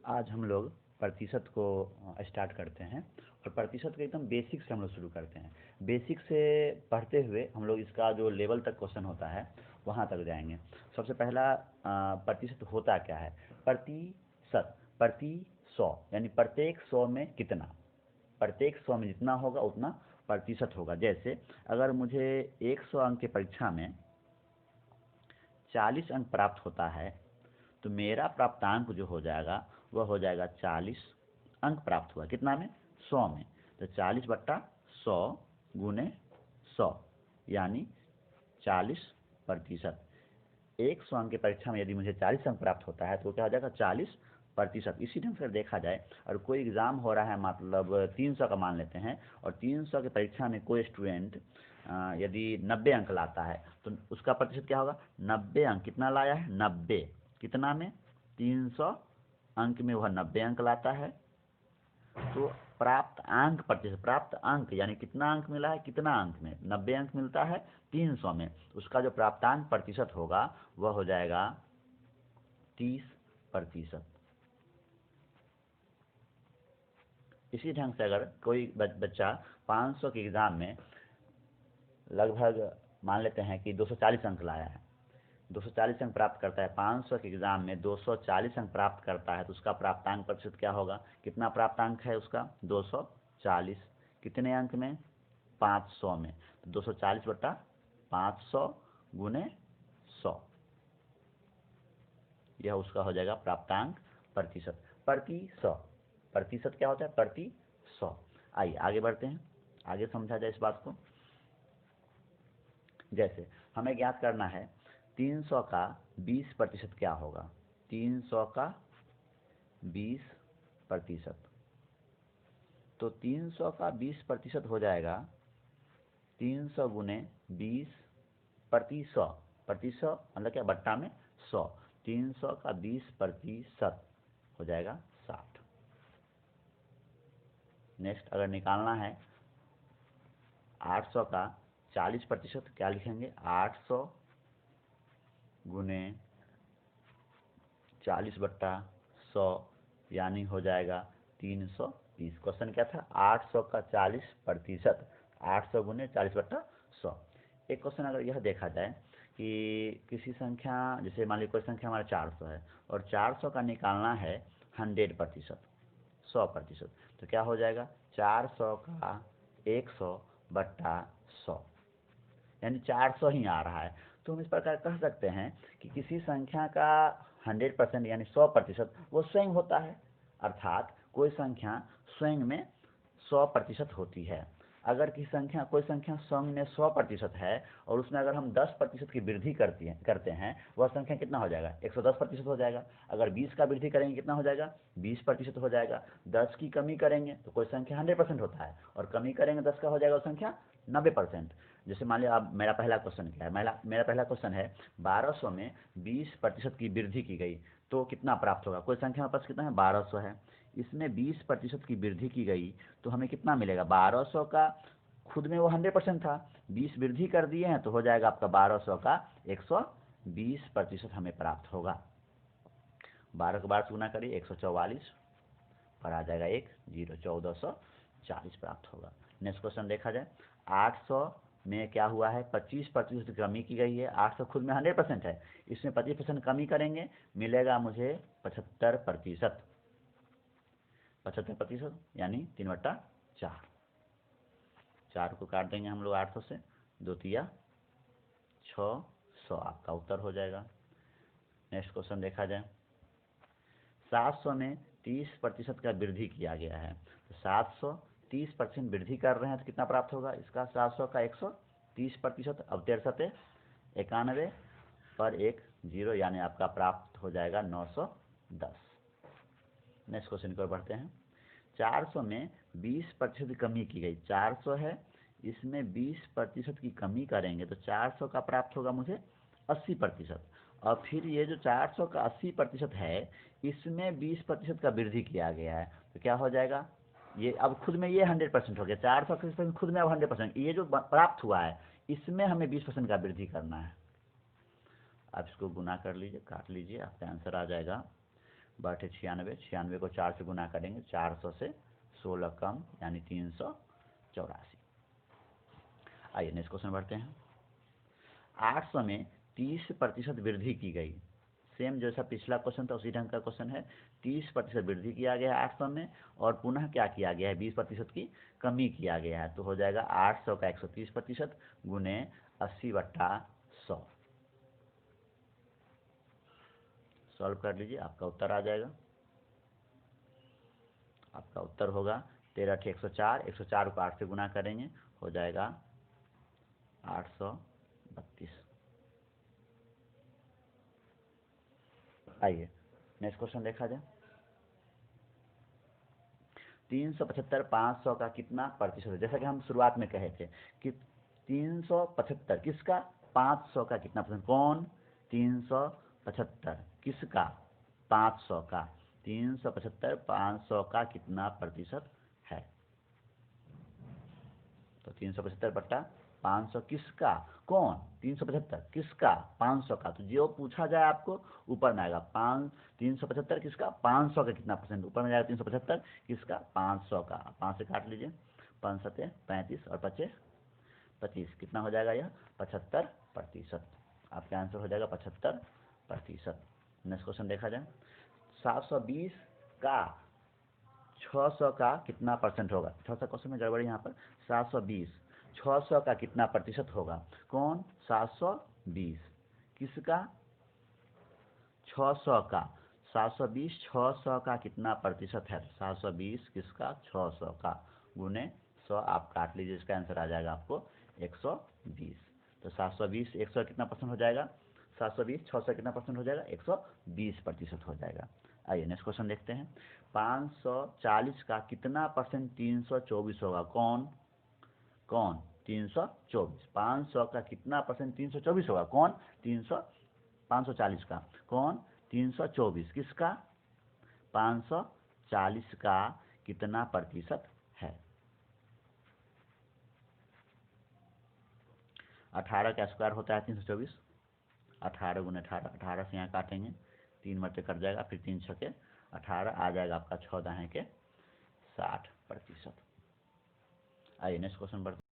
आज हम लोग प्रतिशत को स्टार्ट करते हैं और प्रतिशत के एकदम बेसिक से हम लोग शुरू करते हैं। बेसिक से पढ़ते हुए हम लोग इसका जो लेवल तक क्वेश्चन होता है वहाँ तक जाएंगे। सबसे पहला प्रतिशत होता क्या है? प्रतिशत, प्रति 100 यानी प्रत्येक 100 में कितना, प्रत्येक 100 में जितना होगा उतना प्रतिशत होगा। जैसे अगर मुझे 100 अंक की परीक्षा में 40 अंक प्राप्त होता है तो मेरा प्राप्तांक जो हो जाएगा वह हो जाएगा 40 अंक प्राप्त हुआ। कितना में? 100 में। तो 40/100 गुने 100 यानी 40%। 100 अंक की परीक्षा में यदि मुझे 40 अंक प्राप्त होता है तो क्या हो जाएगा? 40%। इसी ढंग से देखा जाए और कोई एग्ज़ाम हो रहा है, मतलब 300 का मान लेते हैं, और 300 की परीक्षा में कोई स्टूडेंट यदि 90 अंक लाता है तो उसका प्रतिशत क्या होगा? 90 अंक। कितना लाया है? 90। कितना में? 300 अंक में वह 90 अंक लाता है। तो प्राप्त अंक प्रतिशत, प्राप्त अंक यानी कितना अंक मिला है, कितना अंक में 90 अंक मिलता है 300 में, उसका जो प्राप्तांक प्रतिशत होगा वह हो जाएगा 30%। इसी ढंग से अगर कोई बच्चा 500 के एग्ज़ाम में लगभग मान लेते हैं कि 240 अंक लाया है, 240 अंक प्राप्त करता है, 500 के एग्ज़ाम में 240 अंक प्राप्त करता है तो उसका प्राप्तांक प्रतिशत क्या होगा? कितना प्राप्तांक है उसका? 240। कितने अंक में? 500 में। तो 240/500 गुने 100, यह उसका हो जाएगा प्राप्तांक प्रतिशत। प्रति 100, प्रतिशत क्या होता है? प्रति 100। आइए आगे बढ़ते हैं, आगे समझा जाए इस बात को। जैसे हमें ज्ञात करना है 300 का 20% क्या होगा? 300 का 20%, तो 300 का 20% हो जाएगा 300 गुने 20 प्रति 100, प्रति 100 मतलब क्या? बट्टा में 100। 300 का 20% हो जाएगा 60। नेक्स्ट अगर निकालना है 800 का 40%, क्या लिखेंगे? 800 गुने 40/100 यानी हो जाएगा 320। क्वेश्चन क्या था? 800 का 40%, 800 गुने 40/100। एक क्वेश्चन अगर यह देखा जाए कि किसी संख्या, जैसे मान लीजिए कोई संख्या हमारा 400 है और 400 का निकालना है 100%, 100%, तो क्या हो जाएगा? 400 का 100/100 यानी 400 ही आ रहा है। तो हम इस प्रकार कह सकते हैं कि किसी संख्या का 100% यानी 100% वो स्वयं होता है, अर्थात कोई संख्या स्वयं में 100% होती है। अगर कोई संख्या स्वयं में 100% है और उसमें अगर हम 10% की वृद्धि करते हैं, वह संख्या कितना हो जाएगा? 110% हो जाएगा। अगर 20 का वृद्धि करेंगे कितना हो जाएगा? 20% हो जाएगा। 10 की कमी करेंगे तो कोई संख्या 100% होता है, और कमी करेंगे 10 का हो जाएगा वो संख्या 90%। जैसे मान लिया, अब मेरा पहला क्वेश्चन क्या है? मेरा पहला क्वेश्चन है 1200 में 20% की वृद्धि की गई तो कितना प्राप्त होगा? कोई संख्या हमारे पास कितना है? 1200 है, इसमें 20% की वृद्धि की गई तो हमें कितना मिलेगा? 1200 का खुद में वो 100% था, 20 वृद्धि कर दिए हैं तो हो जाएगा आपका 1200 का 120% हमें प्राप्त होगा। 12 को 12 से गुना करिए 144 पर आ जाएगा 1 0, 1440 प्राप्त होगा। नेक्स्ट क्वेश्चन देखा जाए 800 में क्या हुआ है? 25% की कमी की गई है। 800 खुद में 100% है, इसमें 25% कमी करेंगे मिलेगा मुझे 75%, 75% यानी 3/4। 4 को काट देंगे हम लोग 800 से, 2 तिया 600, आपका उत्तर हो जाएगा। नेक्स्ट क्वेश्चन देखा जाए 700 में 30% का वृद्धि किया गया है, तो 700 30% वृद्धि कर रहे हैं तो कितना प्राप्त होगा? इसका 700 का 130%, अब 63 91 पर 1 0 यानी आपका प्राप्त हो जाएगा 910। नेक्स्ट क्वेश्चन की ओर बढ़ते हैं 400 में 20% की कमी की गई। 400 है, इसमें 20% की कमी करेंगे तो 400 का प्राप्त होगा मुझे 80%, और फिर ये जो 400 का 80% है इसमें 20% का वृद्धि किया गया है तो क्या हो जाएगा? ये अब खुद में ये 100% हो गया, 400 का खुद में अब 100%, ये जो प्राप्त हुआ है इसमें हमें 20% का वृद्धि करना है। आप इसको गुना कर लीजिए, काट लीजिए, आपका आंसर आ जाएगा बटे 96, 96 को 4 से गुना करेंगे, 400 से 16 कम यानी 384। आइए नेक्स्ट क्वेश्चन बढ़ते हैं। 800 में 30% वृद्धि की गई। सेम जैसा पिछला क्वेश्चन था उसी ढंग का क्वेश्चन है। 30% वृद्धि किया गया है 800 में, और पुनः क्या किया गया है, 20% की कमी किया गया है। तो हो जाएगा 800 का 130% गुने 80/100। सॉल्व कर लीजिए, आपका उत्तर आ जाएगा। आपका उत्तर होगा 13 104, 104 को 8 से गुना करेंगे, हो जाएगा 832। आइए नेक्स्ट क्वेश्चन देखा जाए। 375 500 का कितना प्रतिशत है। जैसा कि हम शुरुआत में कहे थे कि 375 किसका, 500 का कितना परसेंट, कौन, 375 किसका, 500 का, 375 500 का कितना प्रतिशत है। तो 375/500 किसका, कौन, 375 किसका, 500 का। तो जो पूछा जाए आपको ऊपर में आएगा 375 किसका, 500 का कितना परसेंट, ऊपर में जाएगा 375 किसका, 500 का। 5 से काट लीजिए, 5 7 35 और 5 25, कितना हो जाएगा यह, 75%। आपका आंसर हो जाएगा 75%। नेक्स्ट क्वेश्चन देखा जाए। 720 का 600 का कितना परसेंट होगा। थोड़ा सा क्वेश्चन में गड़बड़ी यहाँ पर। 720 600 का कितना प्रतिशत होगा, कौन, 720 किसका, 600 का। 720 600 का कितना प्रतिशत है, 720 किसका, 600 का, गुने 100 आप काट लीजिए, इसका आंसर आ जाएगा आपको 120। तो 720 100 कितना परसेंट हो जाएगा, 720 600 कितना परसेंट हो जाएगा, 120% हो जाएगा। आइए नेक्स्ट क्वेश्चन देखते हैं। 540 का कितना परसेंट 324 होगा, कौन, कौन, 324। 500 का कितना परसेंट 324 होगा, कौन, 540 का, कौन, 324 किसका, 540 का कितना प्रतिशत है। 18 का स्क्वायर होता है 324, 18 गुने 18, 18 से यहाँ काटेंगे, 3 मरते कट जाएगा, फिर 3 छके 18 आ जाएगा आपका 14 है के 60%। आइए नेक्स्ट क्वेश्चन बढ़ते